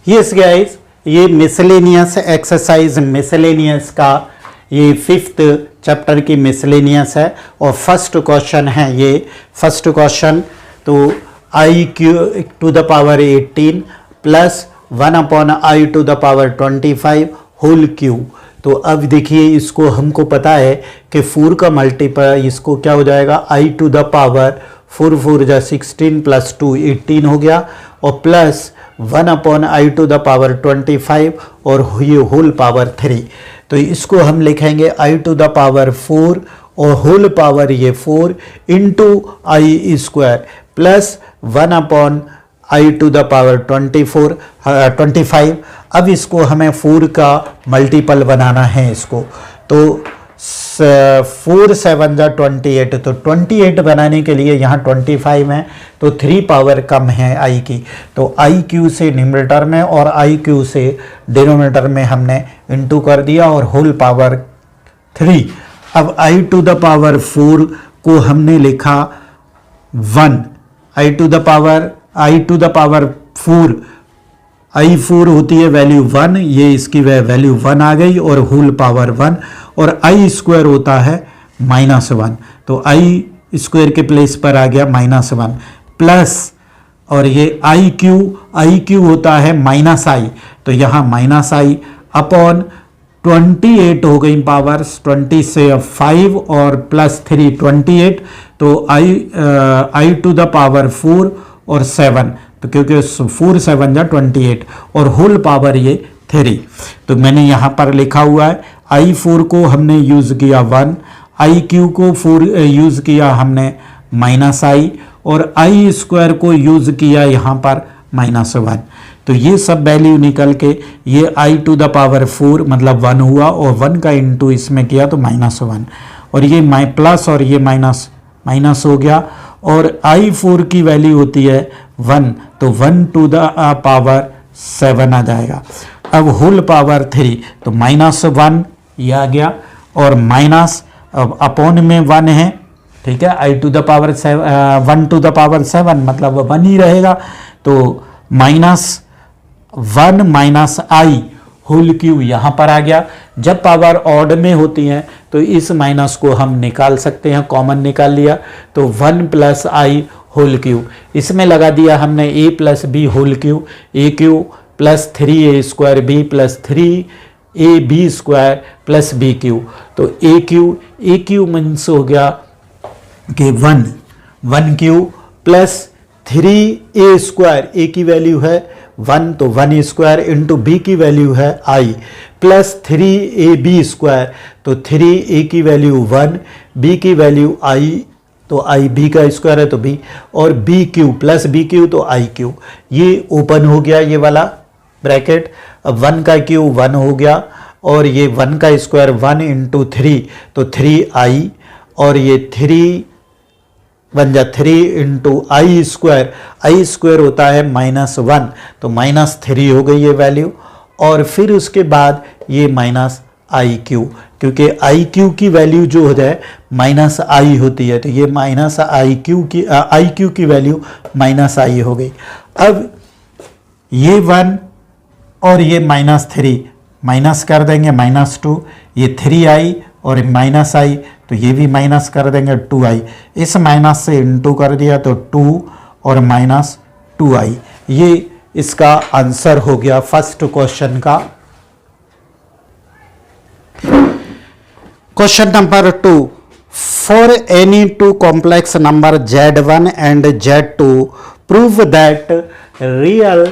Yes guys, ये miscellaneous exercise miscellaneous का ये 5th चैप्टर की मिसलेनियस है और फर्स्ट क्वेश्चन है ये। फर्स्ट क्वेश्चन तो i cube to the power 18 plus 1 upon i to the power 25 whole cube. तो अब देखिए, इसको हमको पता है कि 4 का मल्टीपल इसको क्या हो जाएगा, आई टू द पावर 4 4 जा 16 प्लस 2 18 हो गया और plus 1 upon i to the power 25 और ये होल पावर 3। तो इसको हम लिखेंगे आई टू द पावर 4 और होल पावर ये 4 into i square plus 1 upon i to the power 25। अब इसको हमें 4 का मल्टीपल बनाना है इसको। तो 4 7 जा 28, तो 28 बनाने के लिए यहाँ 25 है तो 3 पावर कम है आई की, तो आई क्यू से न्यूमरेटर में और आई क्यू से डिनोमिनेटर में हमने इंटू कर दिया और होल पावर 3। अब आई टू द पावर 4 को हमने लिखा 1, आई टू द पावर 4 आई 4 होती है वैल्यू 1, ये इसकी वैल्यू 1 आ गई और होल पावर 1 और आई स्क्वायर होता है -1, तो आई स्क्वायर के प्लेस पर आ गया -1 प्लस और ये आई क्यू होता है -i, तो यहाँ -i अपॉन 28 हो गई पावर्स 20 से 5 और प्लस 3 28, तो आई टू द पावर 4 और 7, तो क्योंकि 4 7 जा 28 और होल पावर ये 3। तो मैंने यहाँ पर लिखा हुआ है आई 4 को हमने यूज़ किया 1, आई क्यू को 4 यूज़ किया हमने -i और आई स्क्वायर को यूज़ किया यहाँ पर -1। तो ये सब वैल्यू निकल के ये आई टू द पावर 4 मतलब 1 हुआ और 1 का इंटू इसमें किया तो -1 और ये प्लस और ये माइनस हो गया और आई 4 की वैल्यू होती है 1, तो 1 टू द पावर 7 आ जाएगा। अब होल पावर 3 तो -1 ये आ गया और माइनस अब अपॉन में 1 है, ठीक है, i to the power 1 to the power 7 मतलब 1 ही रहेगा, तो -1 माइनस आई होल क्यू यहाँ पर आ गया। जब पावर ऑड में होती हैं तो इस माइनस को हम निकाल सकते हैं, कॉमन निकाल लिया तो 1 प्लस आई होल क्यू, इसमें लगा दिया हमने a plus b whole cube, a cube plus 3a square b plus 3ab square plus b cube, तो ए क्यू मीन्स हो गया कि 1 क्यू प्लस 3a स्क्वायर, ए की वैल्यू है 1 तो 1 स्क्वायर इंटू बी की वैल्यू है i प्लस 3ab स्क्वायर, तो 3a की वैल्यू 1, b की वैल्यू i तो आई बी का स्क्वायर है तो बी और b cube plus b cube तो आई क्यू, ये ओपन हो गया ये वाला ब्रैकेट। अब 1 का क्यू 1 हो गया और ये 1 का स्क्वायर 1 इंटू 3 तो 3i और ये 3 1 जा 3 इंटू आई स्क्वायर होता है -1 तो -3 हो गई ये वैल्यू और फिर उसके बाद ये -i क्यू, क्योंकि आई क्यू की वैल्यू जो हो जाए -i होती है तो ये -i क्यू की वैल्यू -i हो गई। अब ये 1 और ये -3 माइनस कर देंगे -2, ये 3i और -i तो ये भी माइनस कर देंगे 2i, इस माइनस से इंटू कर दिया तो 2 और -2i, ये इसका आंसर हो गया फर्स्ट क्वेश्चन का। Question number 2, for any 2 complex number z1 and z2 prove that real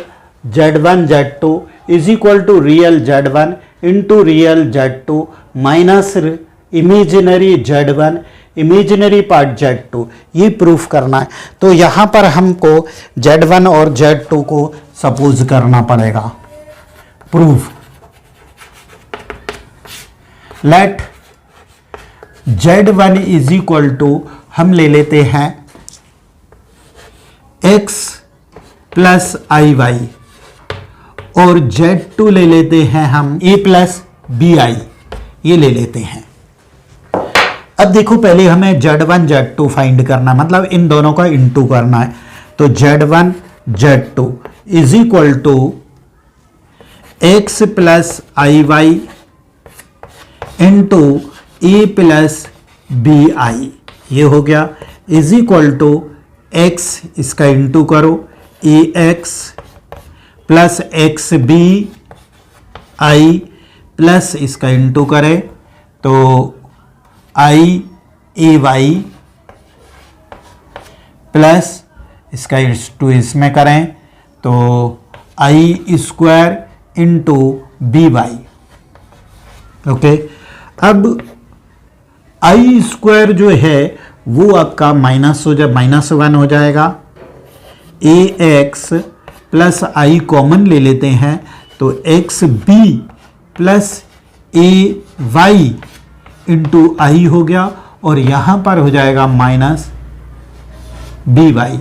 z1 z2 is equal to real z1 into real z2 minus imaginary z1 imaginary part z2, ये proof करना है। तो यहाँ पर हमको z1 और z2 को suppose करना पड़ेगा। Proof let z1 is equal to हम ले लेते हैं x प्लस आई वाई और z2 ले लेते हैं हम a प्लस बी आई, ये ले लेते हैं। अब देखो पहले हमें z1 z2 फाइंड करना, मतलब इन दोनों का इंटू करना है, तो z1 z2 is equal to x plus i y into a plus b i, ये हो गया, इज इक्वल टू एक्स, इसका इंटू करो, a x plus x b i plus इसका इंटू करें तो आई ए वाई प्लस इसका into इसमें करें तो i square into b y. Okay, अब आई स्क्वायर जो है वो आपका -1 हो जाएगा। ए एक्स प्लस आई कॉमन ले लेते हैं तो x b plus a Y into आई हो गया, और यहां पर हो जाएगा माइनस बी वाई।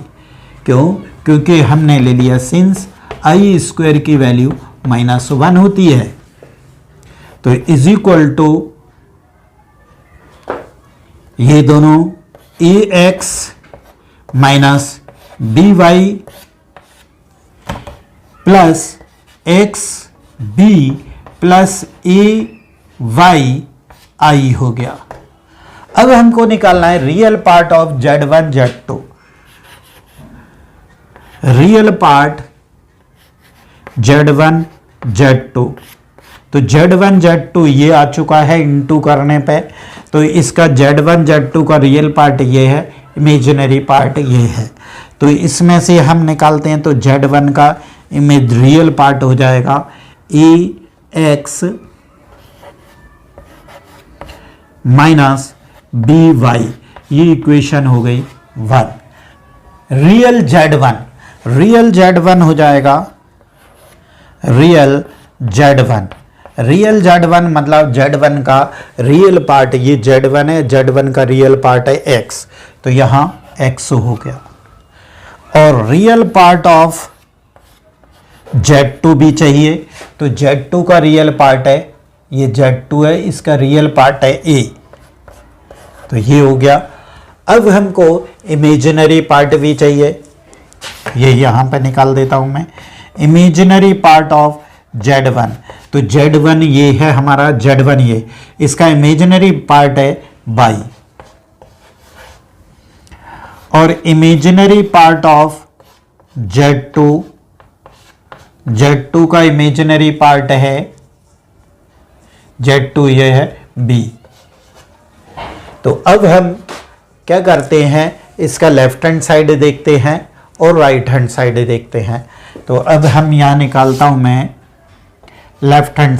क्यों? क्योंकि हमने ले लिया सिंस आई स्क्वायर की वैल्यू -1 होती है, तो इज इक्वल टू ये दोनों a x minus b y plus x b plus a y i हो गया। अब हमको निकालना है real part of Z1 Z2। Real part Z1 Z2, तो Z1 Z2 ये आ चुका है इंटू करने पे, तो इसका Z1 Z2 का रियल पार्ट ये है, इमेजिनरी पार्ट ये है, तो इसमें से हम निकालते हैं तो Z1 का इमेज रियल पार्ट हो जाएगा ए एक्स माइनस बी वाई, ये इक्वेशन हो गई 1। रियल Z1 हो जाएगा रियल Z1 मतलब Z1 का रियल पार्ट, ये Z1 है, Z1 का रियल पार्ट है X, तो यहां X हो गया। और रियल पार्ट ऑफ Z2 भी चाहिए, तो Z2 का रियल पार्ट है, ये Z2 है, इसका रियल पार्ट है A, तो ये हो गया। अब हमको इमेजिनरी पार्ट भी चाहिए, ये यहां पे निकाल देता हूं मैं, इमेजिनरी पार्ट ऑफ Z1, तो Z1 ये है हमारा Z1, ये इसका इमेजिनरी पार्ट है बाई, और इमेजिनरी पार्ट ऑफ Z2 का इमेजिनरी पार्ट है Z2 ये है B। तो अब हम क्या करते हैं, इसका लेफ्ट हैंड साइड देखते हैं और राइट हैंड साइड देखते हैं। तो अब हम यहाँ निकालता हूँ मैं लेफ्ट हैंड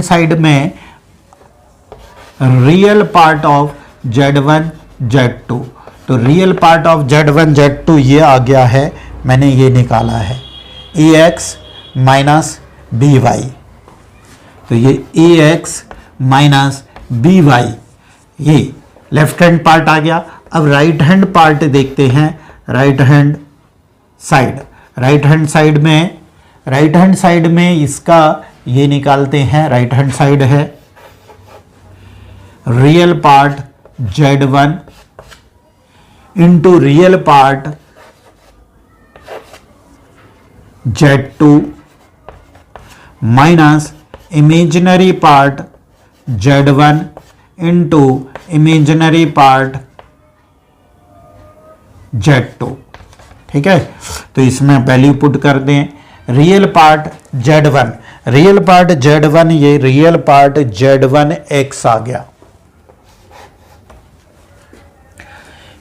साइड में real part of Z1 Z2, तो real part of Z1 Z2 ये आ गया है, मैंने ये निकाला है AX माइनस बी वाई, तो ये AX माइनस बी वाई ये लेफ्ट हैंड पार्ट आ गया। अब राइट हैंड पार्ट देखते हैं, राइट हैंड साइड में इसका ये निकालते हैं, राइट हैंड साइड है real part Z1 into real part Z2 minus imaginary part Z1 into imaginary part Z2। ठीक है, तो इसमें वैल्यू पुट कर दें। रियल पार्ट Z1 ये रियल पार्ट Z1 X आ गया,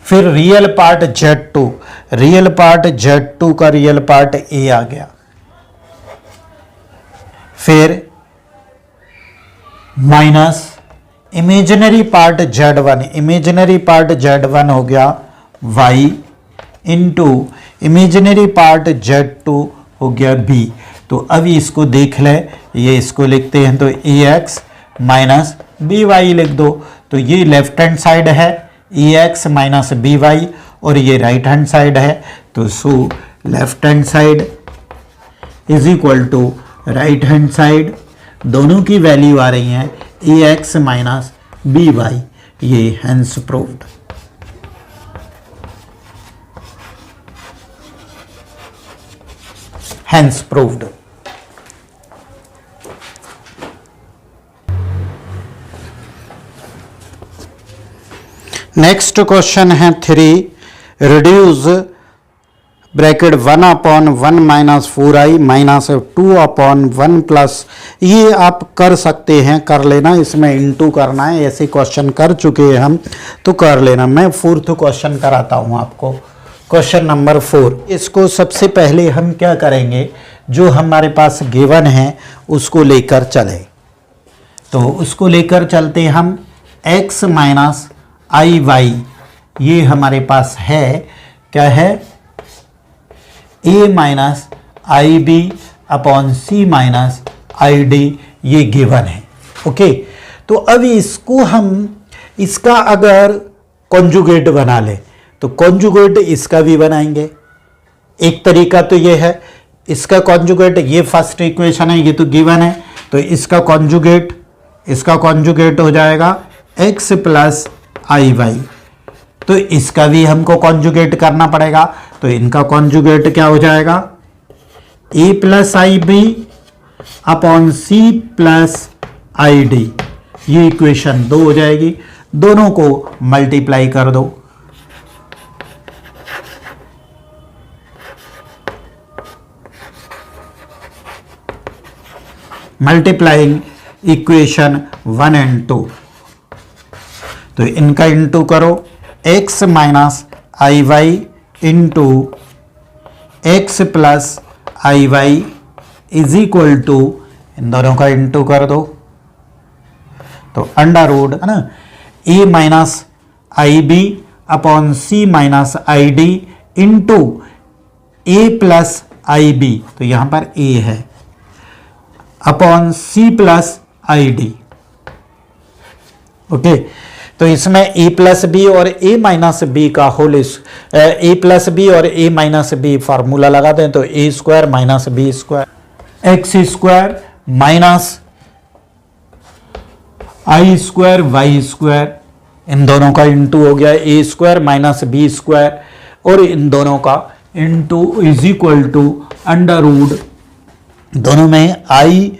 फिर रियल पार्ट Z2 का रियल पार्ट A आ गया, फिर माइनस इमेजिनरी पार्ट Z1 हो गया Y into imaginary part Z2 हो गया B। तो अब इसको देख ले, ये इसको लिखते हैं तो AX माइनस बी वाई लिख दो, तो ये लेफ्ट हैंड साइड है AX माइनस बी वाई, और ये राइट हैंड साइड है, तो so left hand side is equal to right hand side, दोनों की वैल्यू आ रही है AX माइनस बी वाई, ये हेंस प्रूव्ड। नेक्स्ट क्वेश्चन है 3, reduce bracket 1/1 minus 4i minus 2/1 plus, ये आप कर सकते हैं, कर लेना, इसमें इनटू करना है, ऐसे क्वेश्चन कर चुके हैं हम, तो कर लेना। मैं 4th क्वेश्चन कराता हूँ आपको, क्वेश्चन नंबर 4। इसको सबसे पहले हम क्या करेंगे, जो हमारे पास गिवन है उसको लेकर चले, तो उसको लेकर चलते हम। x माइनस आई वाई, ये हमारे पास है, क्या है, a minus i b upon c minus i d, ये गिवन है। ओके, तो अब इसको हम, इसका अगर कॉन्जुगेट बना ले तो कॉन्जुगेट इसका भी बनाएंगे। एक तरीका तो ये है, इसका कॉन्जुगेट, ये फर्स्ट इक्वेशन है, ये तो गिवन है, तो इसका कॉन्जुगेट हो जाएगा x प्लस आई वाई, तो इसका भी हमको कॉन्जुगेट करना पड़ेगा, तो इनका कॉन्जुगेट क्या हो जाएगा, a plus i b upon c plus i d, ये इक्वेशन 2 हो जाएगी। दोनों को मल्टीप्लाई कर दो, मल्टीप्लाइंग इक्वेशन 1 एंड 2, तो इनका इंटू करो, x minus i y into x plus i y is equal to, इन दोनों का इंटू कर दो, तो अंडर रूट है ना, a minus i b upon c minus i d into a plus i b, तो यहां पर a है, upon c plus i d. Okay, तो इसमें a प्लस बी और a माइनस बी का होल, a प्लस बी और a minus b formula लगा दें, तो a square minus b square x square minus i square y square, इन दोनों का इंटू हो गया a square minus b square, और इन दोनों का into is equal to under root, दोनों में i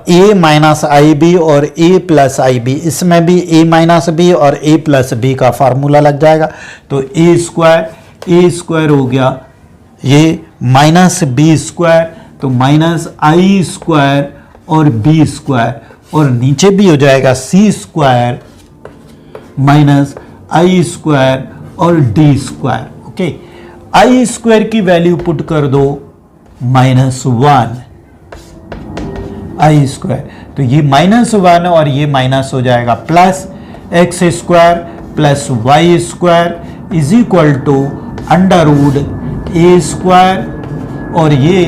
a minus i b और a प्लस आई बी, इसमें भी a माइनस बी और a प्लस बी का फार्मूला लग जाएगा, तो a स्क्वायर हो गया, ये माइनस बी स्क्वायर, तो माइनस आई स्क्वायर और बी स्क्वायर, और नीचे भी हो जाएगा c square minus i square और d square. Okay, i square की वैल्यू पुट कर दो -1 आई स्क्वायर, तो ये -1 और ये माइनस हो जाएगा, plus x square plus y square is equal to under root a square, और ये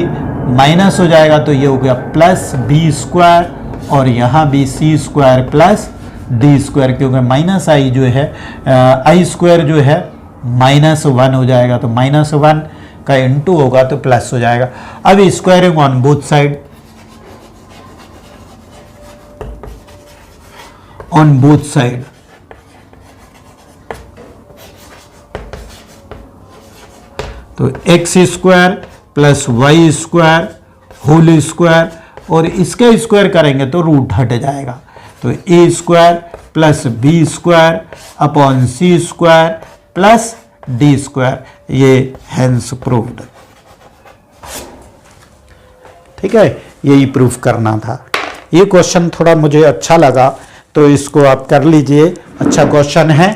माइनस हो जाएगा, तो ये हो गया प्लस बी स्क्वायर, और यहाँ भी सी स्क्वायर प्लस डी स्क्वायर, क्योंकि माइनस आई जो है, आई स्क्वायर जो है -1 हो जाएगा, तो -1 का इंटू होगा तो प्लस हो जाएगा। अब squaring on both side, on both side, तो x square plus y square whole square, और इसका स्क्वायर करेंगे तो रूट हट जाएगा, तो a square plus b square upon c square plus d square, ये हेंस प्रूव्ड। ठीक है, यही प्रूफ करना था। ये क्वेश्चन थोड़ा मुझे अच्छा लगा, तो इसको आप कर लीजिए, अच्छा क्वेश्चन है।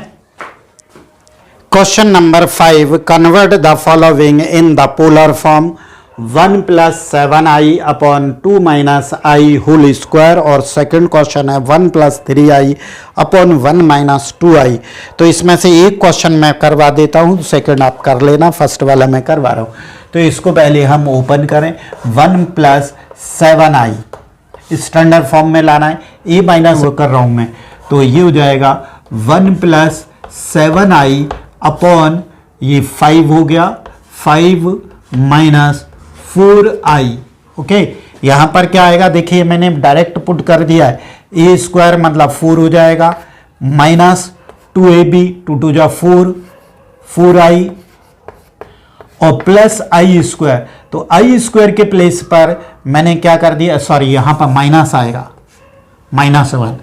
Question number 5, convert the following in the polar form 1 plus 7i upon 2 minus i whole square, और सेकंड क्वेश्चन है 1 plus 3i upon 1 minus 2i। तो इसमें से एक क्वेश्चन मैं करवा देता हूँ, सेकंड आप कर लेना, फर्स्ट वाला मैं करवा रहा हूँ। तो इसको पहले हम ओपन करें, 1 प्लस 7i स्टैंडर्ड फॉर्म में लाना है, a माइनस कर रहा हूँ मैं, तो ये हो जाएगा 1 प्लस 7i अपॉन ये 5 हो गया, 5 माइनस 4i। ओके, यहां पर क्या आएगा, देखिए मैंने डायरेक्ट पुट कर दिया है, a स्क्वायर मतलब 4 हो जाएगा, माइनस 2ab, 2 2 जा 4, 4i और प्लस आई स्क्वायर, तो आई स्क्वायर के प्लेस पर मैंने क्या कर दिया, सॉरी यहां पर माइनस आएगा, -1,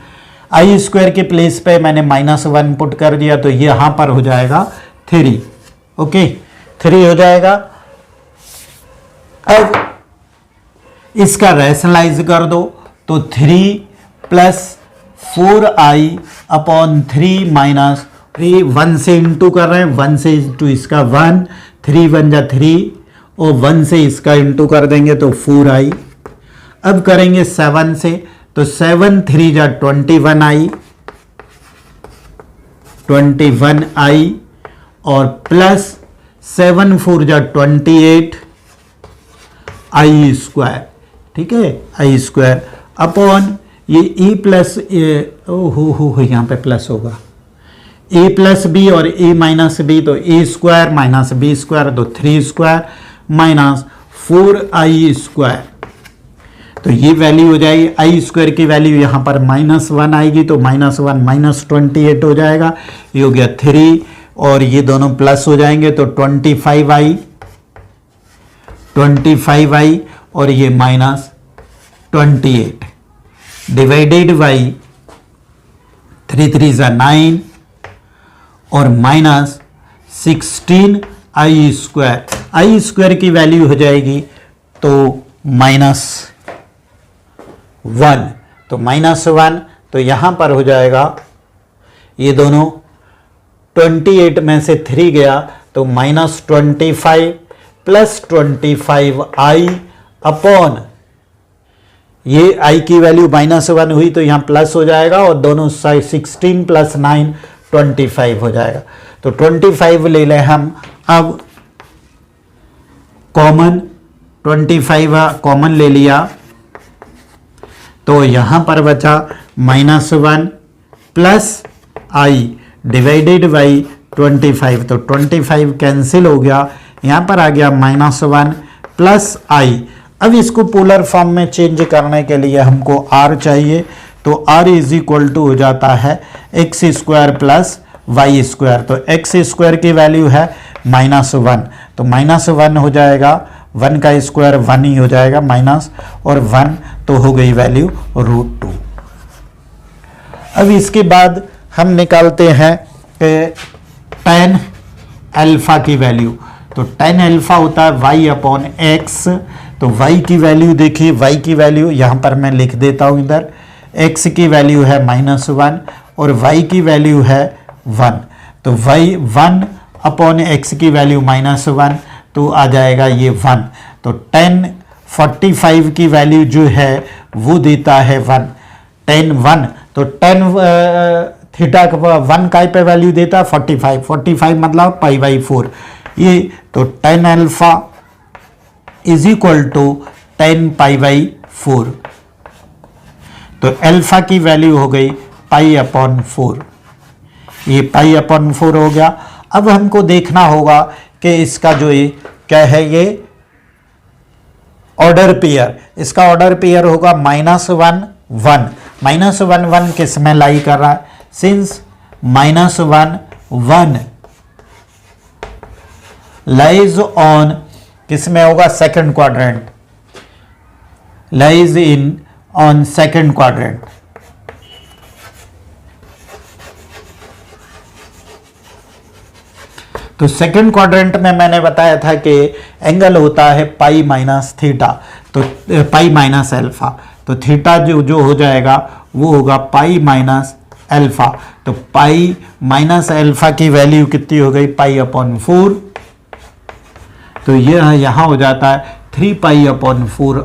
आई स्क्वायर के प्लेस पे मैंने -1 पुट कर दिया, तो ये यहां पर हो जाएगा 3। ओके, 3 हो जाएगा। अब इसका रैशनलाइज कर दो, तो 3 प्लस 4i अपॉन 3 माइनस 3, 1 से इंटू कर रहे हैं, 1 से इंटू इसका 1, 3 1 जा 3 और 1 से इसका इंटू कर देंगे तो 4i। अब करेंगे 7 से, तो 7 3 जा 21i, 21i और प्लस 7 4 जा 28 आई स्क्वायर। ठीक है, आई स्क्वायर अपॉन ये e प्लस हो यहाँ पे प्लस होगा, a प्लस बी और a माइनस बी, तो a square minus b square, तो 3 स्क्वायर माइनस 4i स्क्वायर। तो ये वैल्यू हो जाएगी, आई स्क्वायर की वैल्यू यहाँ पर -1 आएगी, तो -1 -28 हो जाएगा। ये हो गया 3 और ये दोनों प्लस हो जाएंगे, तो 25i और ये -28 डिवाइडेड बाई 3 3 ज़ा 9 और -16 आई स्क्वायर। आई स्क्वायर की वैल्यू हो जाएगी तो -1, तो -1, तो यहां पर हो जाएगा ये दोनों 28 में से 3 गया, तो -25 प्लस 25i अपॉन ये i की वैल्यू -1 हुई, तो यहां प्लस हो जाएगा और दोनों साइड 16 प्लस 9 25 हो जाएगा। तो 25 ले लें हम अब कॉमन, 25 कॉमन ले लिया, तो यहां पर बचा -1 प्लस i डिवाइडेड बाई 25, तो 25 कैंसिल हो गया, यहां पर आ गया -1 प्लस i। अब इसको पोलर फॉर्म में चेंज करने के लिए हमको r चाहिए, तो r इज इक्वल टू हो जाता है x square plus y square. तो एक्स स्क्वायर की वैल्यू है -1, तो -1 हो जाएगा, 1 का स्क्वायर 1 ही हो जाएगा माइनस और 1, तो हो गई वैल्यू √2। अब इसके बाद हम निकालते हैं tan अल्फा की वैल्यू, तो tan अल्फा होता है y अपॉन एक्स। तो y की वैल्यू देखिए, y की वैल्यू यहाँ पर मैं लिख देता हूँ, इधर x की वैल्यू है -1 और y की वैल्यू है 1, तो y 1 अपॉन x की वैल्यू -1, तो आ जाएगा ये 1। तो tan 45 की वैल्यू जो है वो देता है 1, tan 1, तो tan थीटा 1 का पे वैल्यू देता है 45 मतलब π/4 ये, तो tan alpha is equal to tan π/4, तो अल्फा की वैल्यू हो गई π/4, ये π/4 हो गया। अब हमको देखना होगा कि इसका जो ये क्या है, ये ऑर्डर पेयर, इसका ऑर्डर पेयर होगा -1 1, -1 1 किस में लाई कर रहा है, सिंस -1 1 लाइज ऑन किस में होगा, second quadrant, lies in on second quadrant. तो सेकंड क्वाड्रेंट में मैंने बताया था कि एंगल होता है पाई माइनस थीटा, तो पाई माइनस अल्फा, तो थीटा जो हो जाएगा वो होगा पाई माइनस अल्फा। तो पाई माइनस अल्फा की वैल्यू कितनी हो गई, π/4, तो यह यहाँ हो जाता है 3π/4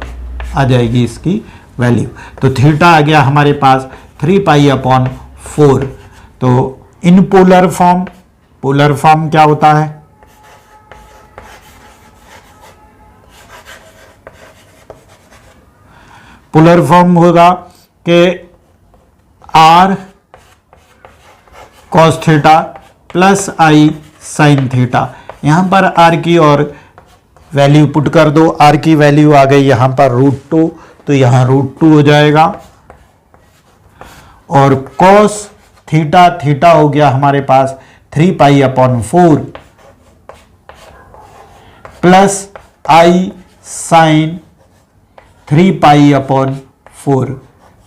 आ जाएगी इसकी वैल्यू। तो थीटा आ गया हमारे पास 3π/4। तो in polar form, polar form क्या होता है, पोलर फॉर्म होगा कि r cos theta plus i sin theta. यहां पर r की और वैल्यू पुट कर दो, r की वैल्यू आ गई यहां पर √2, तो यहां √2 हो जाएगा, और cos थीटा, थीटा हो गया हमारे पास 3π/4 प्लस i sin 3π/4,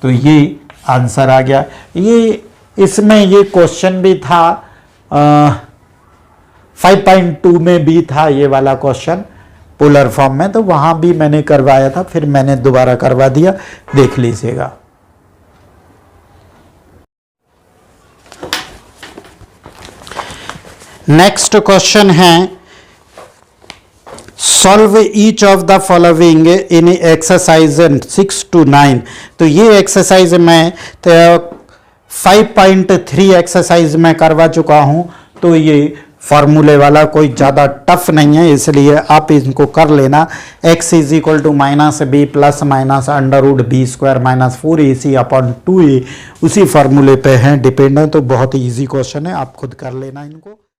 तो ये आंसर आ गया। ये इसमें ये क्वेश्चन भी था 5.2 में भी था ये वाला क्वेश्चन पोलर फॉर्म में, तो वहां भी मैंने करवाया था, फिर मैंने दोबारा करवा दिया, देख लीजिएगा। नेक्स्ट क्वेश्चन है solve each of the following in exercise 6 to 9। तो ये एक्सरसाइज मैं 5.3 एक्सरसाइज में करवा चुका हूं, तो ये फार्मूले वाला कोई ज़्यादा टफ नहीं है, इसलिए आप इनको कर लेना। x is equal to -b plus minus √b square minus 4ac upon 2a उसी फार्मूले पे हैं डिपेंड, तो बहुत ईजी क्वेश्चन है, आप खुद कर लेना इनको।